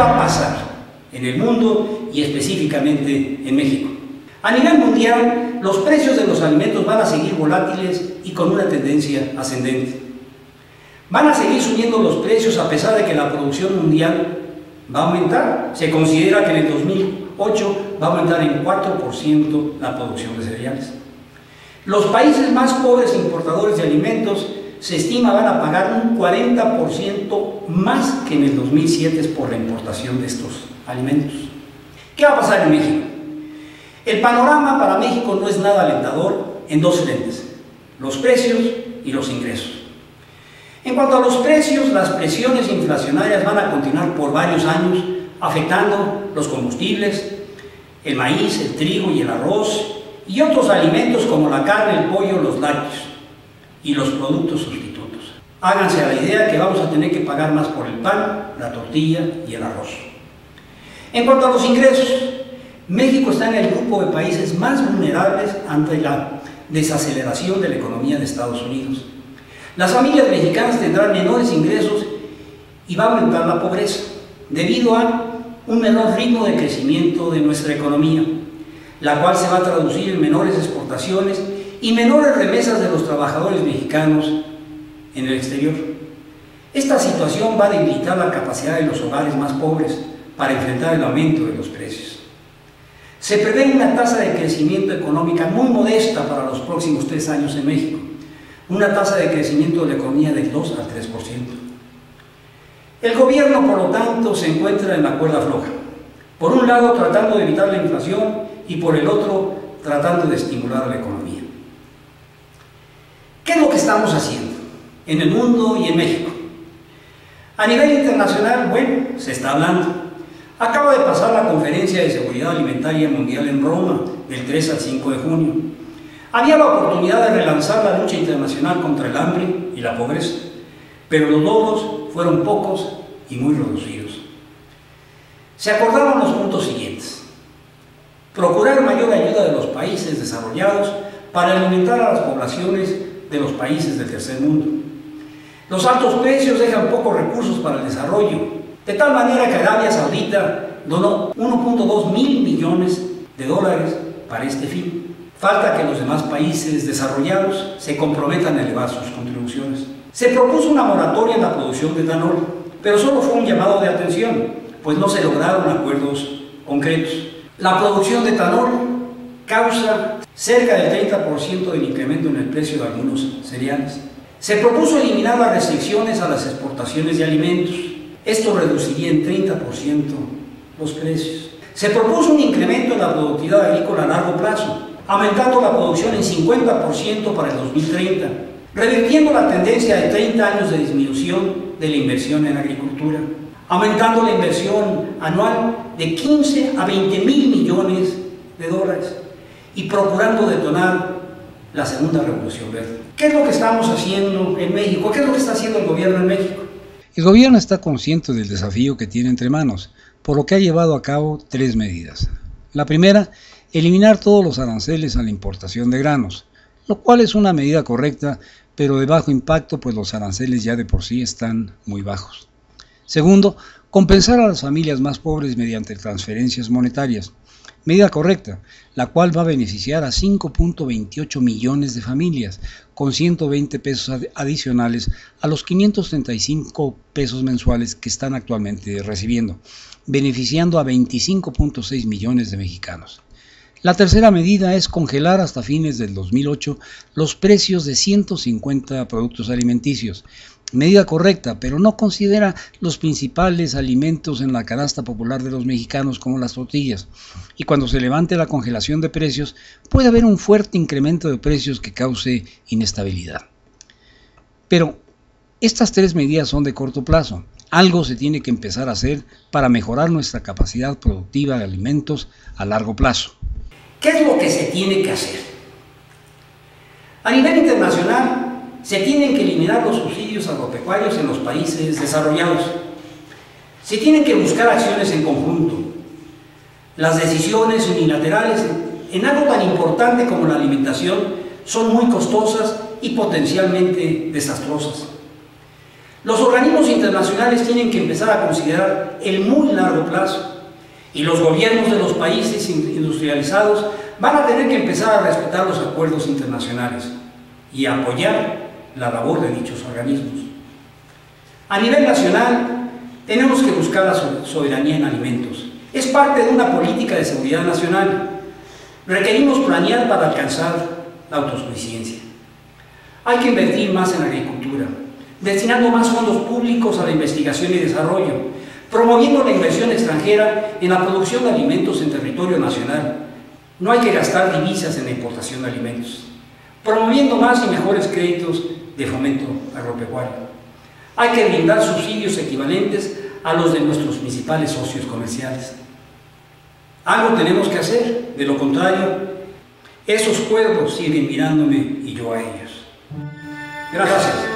va a pasar en el mundo y específicamente en México? A nivel mundial, los precios de los alimentos van a seguir volátiles y con una tendencia ascendente. Van a seguir subiendo los precios a pesar de que la producción mundial va a aumentar. Se considera que en el 2008 va a aumentar en 4% la producción de cereales. Los países más pobres importadores de alimentos se estima van a pagar un 40% más que en el 2007 por la importación de estos alimentos. ¿Qué va a pasar en México? El panorama para México no es nada alentador en dos frentes: los precios y los ingresos. En cuanto a los precios, las presiones inflacionarias van a continuar por varios años, afectando los combustibles, el maíz, el trigo y el arroz, y otros alimentos como la carne, el pollo, los lácteos y los productos sustitutos. Háganse a la idea que vamos a tener que pagar más por el pan, la tortilla y el arroz. En cuanto a los ingresos, México está en el grupo de países más vulnerables ante la desaceleración de la economía de Estados Unidos. Las familias mexicanas tendrán menores ingresos y va a aumentar la pobreza, debido a un menor ritmo de crecimiento de nuestra economía, la cual se va a traducir en menores exportaciones y menores remesas de los trabajadores mexicanos en el exterior. Esta situación va a debilitar la capacidad de los hogares más pobres para enfrentar el aumento de los precios. Se prevé una tasa de crecimiento económica muy modesta para los próximos 3 años en México, una tasa de crecimiento de la economía del 2 al 3%. El gobierno, por lo tanto, se encuentra en la cuerda floja, por un lado tratando de evitar la inflación y por el otro tratando de estimular a la economía. ¿Qué es lo que estamos haciendo en el mundo y en México? A nivel internacional, bueno, se está hablando. Acaba de pasar la Conferencia de Seguridad Alimentaria Mundial en Roma, del 3 al 5 de junio. Había la oportunidad de relanzar la lucha internacional contra el hambre y la pobreza, pero los logros fueron pocos y muy reducidos. Se acordaron los puntos siguientes: procurar mayor ayuda de los países desarrollados para alimentar a las poblaciones de los países del tercer mundo. Los altos precios dejan pocos recursos para el desarrollo, de tal manera que Arabia Saudita donó 1.2 mil millones de dólares para este fin. Falta que los demás países desarrollados se comprometan a elevar sus contribuciones. Se propuso una moratoria en la producción de etanol, pero solo fue un llamado de atención, pues no se lograron acuerdos concretos. La producción de etanol causa cerca del 30% del incremento en el precio de algunos cereales. Se propuso eliminar las restricciones a las exportaciones de alimentos. Esto reduciría en 30% los precios. Se propuso un incremento en la productividad agrícola a largo plazo, aumentando la producción en 50% para el 2030, revirtiendo la tendencia de 30 años de disminución de la inversión en agricultura, aumentando la inversión anual de 15 a 20 mil millones de dólares y procurando detonar la segunda revolución verde. ¿Qué es lo que estamos haciendo en México? ¿Qué es lo que está haciendo el gobierno en México? El gobierno está consciente del desafío que tiene entre manos, por lo que ha llevado a cabo 3 medidas. La primera, eliminar todos los aranceles a la importación de granos, lo cual es una medida correcta, pero de bajo impacto, pues los aranceles ya de por sí están muy bajos. Segundo, compensar a las familias más pobres mediante transferencias monetarias, medida correcta, la cual va a beneficiar a 5.28 millones de familias, con 120 pesos adicionales a los 535 pesos mensuales que están actualmente recibiendo, beneficiando a 25.6 millones de mexicanos. La tercera medida es congelar hasta fines del 2008 los precios de 150 productos alimenticios, medida correcta, pero no considera los principales alimentos en la canasta popular de los mexicanos como las tortillas, y cuando se levante la congelación de precios puede haber un fuerte incremento de precios que cause inestabilidad. Pero estas 3 medidas son de corto plazo. Algo se tiene que empezar a hacer para mejorar nuestra capacidad productiva de alimentos a largo plazo. ¿Qué es lo que se tiene que hacer? A nivel internacional, se tienen que eliminar los subsidios agropecuarios en los países desarrollados. Se tienen que buscar acciones en conjunto. Las decisiones unilaterales en algo tan importante como la alimentación son muy costosas y potencialmente desastrosas. Los organismos internacionales tienen que empezar a considerar el muy largo plazo y los gobiernos de los países industrializados van a tener que empezar a respetar los acuerdos internacionales y a apoyar la labor de dichos organismos. A nivel nacional, tenemos que buscar la soberanía en alimentos. Es parte de una política de seguridad nacional. Requerimos planear para alcanzar la autosuficiencia. Hay que invertir más en agricultura, destinando más fondos públicos a la investigación y desarrollo, promoviendo la inversión extranjera en la producción de alimentos en territorio nacional. No hay que gastar divisas en la importación de alimentos, promoviendo más y mejores créditos de fomento agropecuario. Hay que brindar subsidios equivalentes a los de nuestros principales socios comerciales. Algo tenemos que hacer, de lo contrario, esos cuervos siguen mirándome y yo a ellos. Gracias.